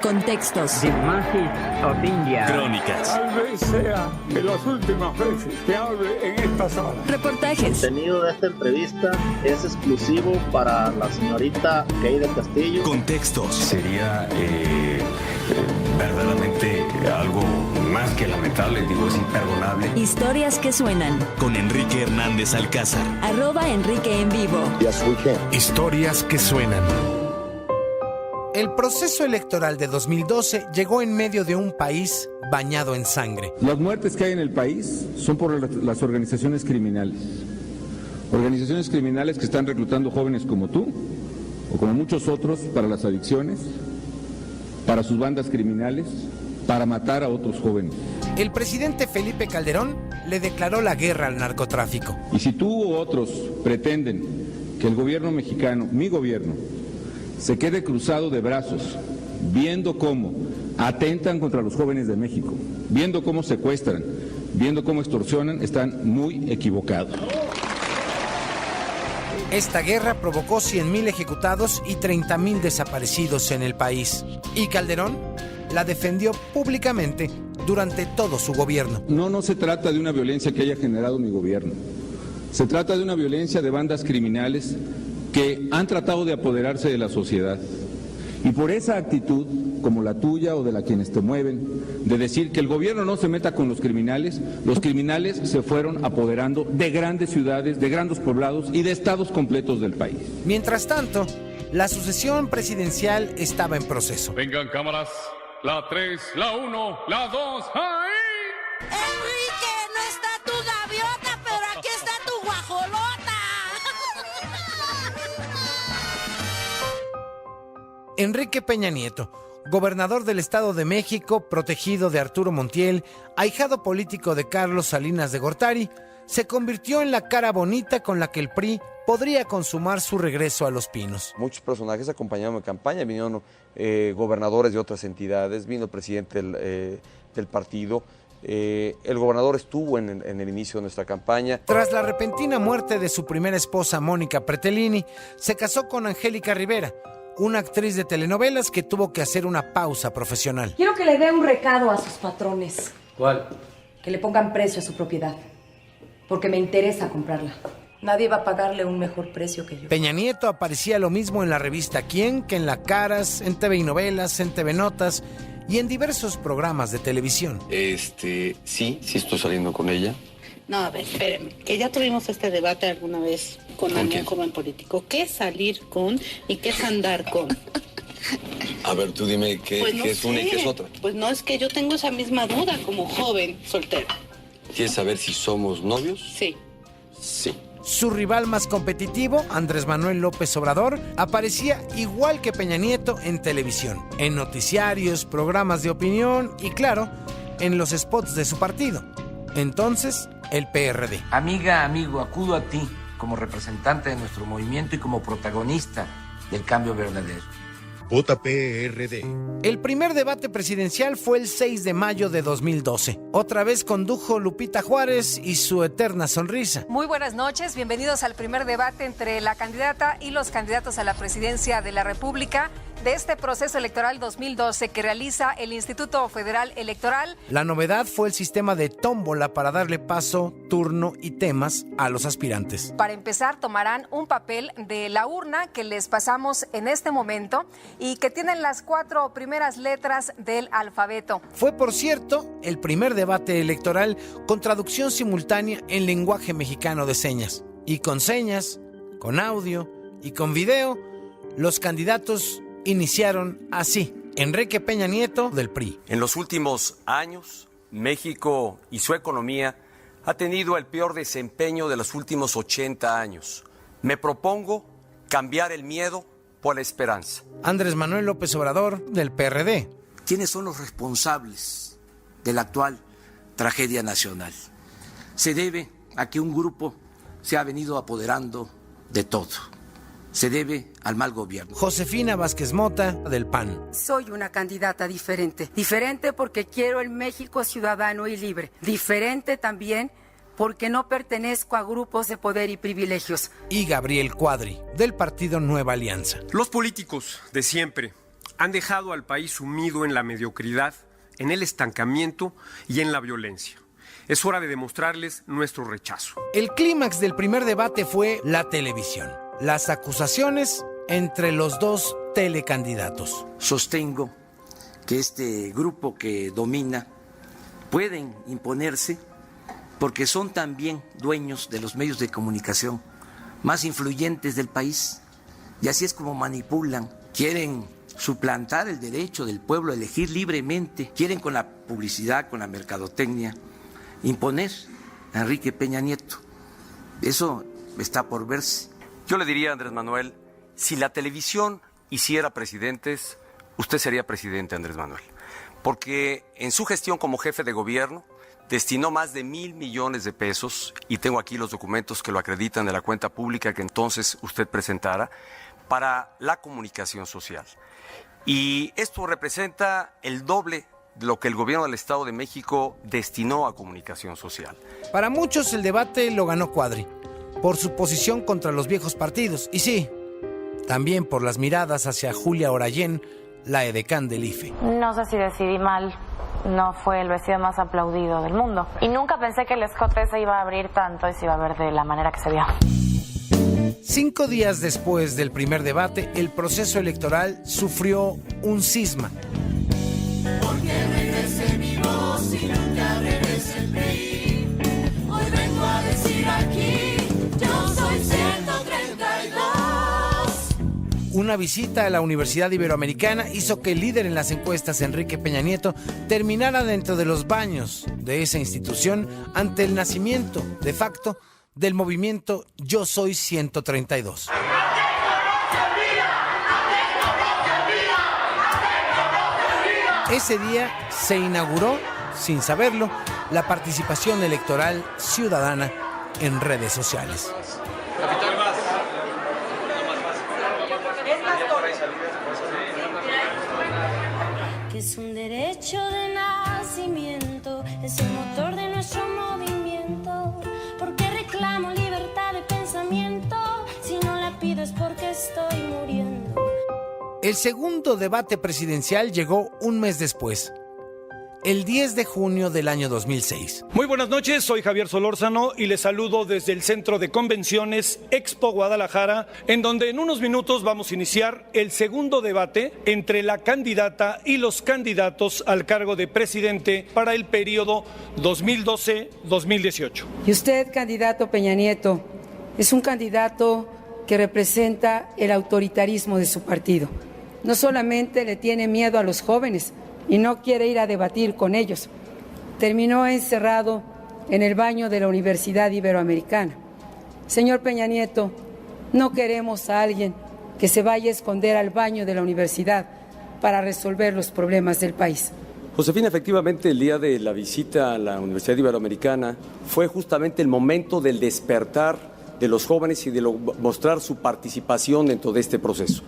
Contextos. The Masses of India. Crónicas. Tal vez sea de las últimas veces que hable en esta sala. Reportajes. El contenido de esta entrevista es exclusivo para la señorita Kay del Castillo. Contextos. Sería verdaderamente algo más que lamentable, digo, es imperdonable. Historias que suenan. Con Enrique Hernández Alcázar. @Enrique en vivo. Historias que suenan. El proceso electoral de 2012 llegó en medio de un país bañado en sangre. Las muertes que hay en el país son por las organizaciones criminales. Organizaciones criminales que están reclutando jóvenes como tú o como muchos otros para las adicciones, para sus bandas criminales, para matar a otros jóvenes. El presidente Felipe Calderón le declaró la guerra al narcotráfico. Y si tú u otros pretenden que el gobierno mexicano, mi gobierno, se quede cruzado de brazos, viendo cómo atentan contra los jóvenes de México, viendo cómo secuestran, viendo cómo extorsionan, están muy equivocados. Esta guerra provocó 100,000 ejecutados y 30,000 desaparecidos en el país. Y Calderón la defendió públicamente durante todo su gobierno. No se trata de una violencia que haya generado mi gobierno. Se trata de una violencia de bandas criminales que han tratado de apoderarse de la sociedad. Y por esa actitud, como la tuya o de la quienes te mueven, de decir que el gobierno no se meta con los criminales se fueron apoderando de grandes ciudades, de grandes poblados y de estados completos del país. Mientras tanto, la sucesión presidencial estaba en proceso. Vengan cámaras, la 3, la 1, la 2, ¡ahí! Enrique, no está tu gaviota, pero aquí está tu guajolota. Enrique Peña Nieto, gobernador del Estado de México, protegido de Arturo Montiel, ahijado político de Carlos Salinas de Gortari, se convirtió en la cara bonita con la que el PRI podría consumar su regreso a Los Pinos. Muchos personajes acompañaron mi campaña, vinieron gobernadores de otras entidades, vino el presidente del partido. El gobernador estuvo en el inicio de nuestra campaña. Tras la repentina muerte de su primera esposa, Mónica Pretelini, se casó con Angélica Rivera, una actriz de telenovelas que tuvo que hacer una pausa profesional. Quiero que le dé un recado a sus patrones. ¿Cuál? Que le pongan precio a su propiedad, porque me interesa comprarla. Nadie va a pagarle un mejor precio que yo. Peña Nieto aparecía lo mismo en la revista Quién que en La Caras, en TV y Novelas, en TV Notas y en diversos programas de televisión. Sí estoy saliendo con ella. No, a ver, espéreme, que ya tuvimos este debate alguna vez con algún joven político. ¿Qué es salir con y qué es andar con? A ver, tú dime qué es una y qué es otra. Pues no, es que yo tengo esa misma duda como joven soltero. ¿Quieres saber si somos novios? Sí. Sí. Su rival más competitivo, Andrés Manuel López Obrador, aparecía igual que Peña Nieto en televisión, en noticiarios, programas de opinión y, claro, en los spots de su partido. Entonces, el PRD. Amiga, amigo, acudo a ti como representante de nuestro movimiento y como protagonista del cambio verdadero. Vota PRD. El primer debate presidencial fue el 6 de mayo de 2012. Otra vez condujo Lupita Juárez y su eterna sonrisa. Muy buenas noches, bienvenidos al primer debate entre la candidata y los candidatos a la presidencia de la República de este proceso electoral 2012 que realiza el Instituto Federal Electoral. La novedad fue el sistema de tómbola para darle paso, turno y temas a los aspirantes. Para empezar, tomarán un papel de la urna que les pasamos en este momento y que tienen las 4 primeras letras del alfabeto. Fue, por cierto, el primer debate electoral con traducción simultánea en lenguaje mexicano de señas. Y con señas, con audio y con video, los candidatos iniciaron así. Enrique Peña Nieto, del PRI. En los últimos años, México y su economía ha tenido el peor desempeño de los últimos 80 años. Me propongo cambiar el miedo por la esperanza. Andrés Manuel López Obrador, del PRD. ¿Quiénes son los responsables de la actual tragedia nacional? Se debe a que un grupo se ha venido apoderando de todo. Se debe al mal gobierno. Josefina Vázquez Mota, del PAN. Soy una candidata diferente. Diferente porque quiero el México ciudadano y libre. Diferente también porque no pertenezco a grupos de poder y privilegios. Y Gabriel Cuadri, del partido Nueva Alianza. Los políticos de siempre han dejado al país sumido en la mediocridad, en el estancamiento y en la violencia. Es hora de demostrarles nuestro rechazo. El clímax del primer debate fue la televisión. Las acusaciones entre los dos telecandidatos. Sostengo que este grupo que domina pueden imponerse porque son también dueños de los medios de comunicación más influyentes del país. Y así es como manipulan, quieren suplantar el derecho del pueblo a elegir libremente, quieren con la publicidad, con la mercadotecnia, imponer a Enrique Peña Nieto. Eso está por verse. Yo le diría a Andrés Manuel, si la televisión hiciera presidentes, usted sería presidente, Andrés Manuel. Porque en su gestión como jefe de gobierno, destinó más de 1,000 millones de pesos, y tengo aquí los documentos que lo acreditan de la cuenta pública que entonces usted presentara, para la comunicación social. Y esto representa el doble de lo que el gobierno del Estado de México destinó a comunicación social. Para muchos el debate lo ganó Cuadri, por su posición contra los viejos partidos. Y sí, también por las miradas hacia Julia Orayén, la edecán del IFE. No sé si decidí mal. No fue el vestido más aplaudido del mundo. Y nunca pensé que el escote se iba a abrir tanto y se iba a ver de la manera que se vio. 5 días después del primer debate, el proceso electoral sufrió un cisma. Porque regrese mi voz y nunca regrese el PRI. Hoy vengo a decir aquí, yo soy 132. Una visita a la Universidad Iberoamericana hizo que el líder en las encuestas, Enrique Peña Nieto, terminara dentro de los baños de esa institución ante el nacimiento, de facto, del movimiento Yo Soy 132. Ese día se inauguró, sin saberlo, la participación electoral ciudadana en redes sociales. Que es un derecho de nacimiento, es el motor de nuestro movimiento. Porque reclamo libertad de pensamiento, si no la pido es porque estoy muriendo. El segundo debate presidencial llegó un mes después, el 10 de junio del año 2006. Muy buenas noches, soy Javier Solórzano y les saludo desde el Centro de Convenciones Expo Guadalajara, en donde en unos minutos vamos a iniciar el segundo debate entre la candidata y los candidatos al cargo de presidente para el periodo 2012-2018. Y usted, candidato Peña Nieto, es un candidato que representa el autoritarismo de su partido. No solamente le tiene miedo a los jóvenes, y no quiere ir a debatir con ellos. Terminó encerrado en el baño de la Universidad Iberoamericana. Señor Peña Nieto, no queremos a alguien que se vaya a esconder al baño de la universidad para resolver los problemas del país. Josefina, efectivamente, el día de la visita a la Universidad Iberoamericana fue justamente el momento del despertar de los jóvenes y de mostrar su participación dentro de este proceso.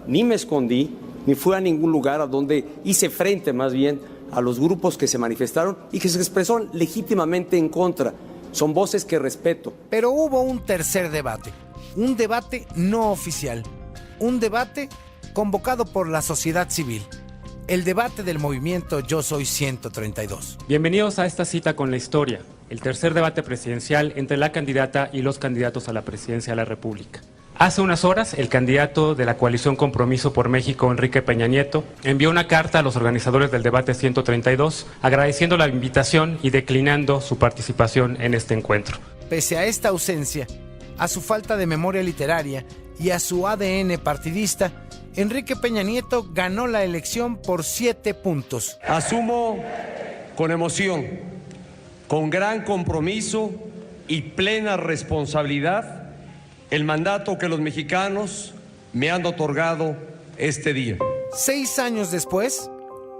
Ni me escondí, ni fue a ningún lugar a donde hice frente más bien a los grupos que se manifestaron y que se expresaron legítimamente en contra. Son voces que respeto. Pero hubo un tercer debate, un debate no oficial, un debate convocado por la sociedad civil, el debate del movimiento Yo Soy 132. Bienvenidos a esta cita con la historia, el tercer debate presidencial entre la candidata y los candidatos a la presidencia de la República. Hace unas horas, el candidato de la coalición Compromiso por México, Enrique Peña Nieto, envió una carta a los organizadores del debate 132, agradeciendo la invitación y declinando su participación en este encuentro. Pese a esta ausencia, a su falta de memoria literaria y a su ADN partidista, Enrique Peña Nieto ganó la elección por 7 puntos. Asumo con emoción, con gran compromiso y plena responsabilidad el mandato que los mexicanos me han otorgado este día. 6 años después,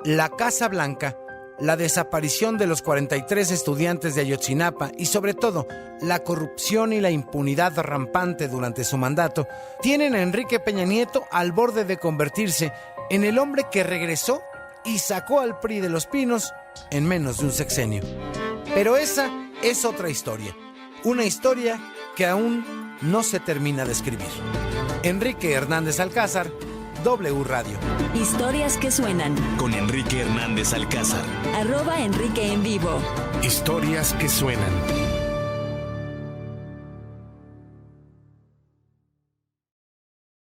la Casa Blanca, la desaparición de los 43 estudiantes de Ayotzinapa y sobre todo la corrupción y la impunidad rampante durante su mandato, tienen a Enrique Peña Nieto al borde de convertirse en el hombre que regresó y sacó al PRI de los pinos en menos de un sexenio. Pero esa es otra historia, una historia que aún no se termina de escribir. Enrique Hernández Alcázar, W Radio. Historias que suenan. Con Enrique Hernández Alcázar. @Enrique en vivo. Historias que suenan.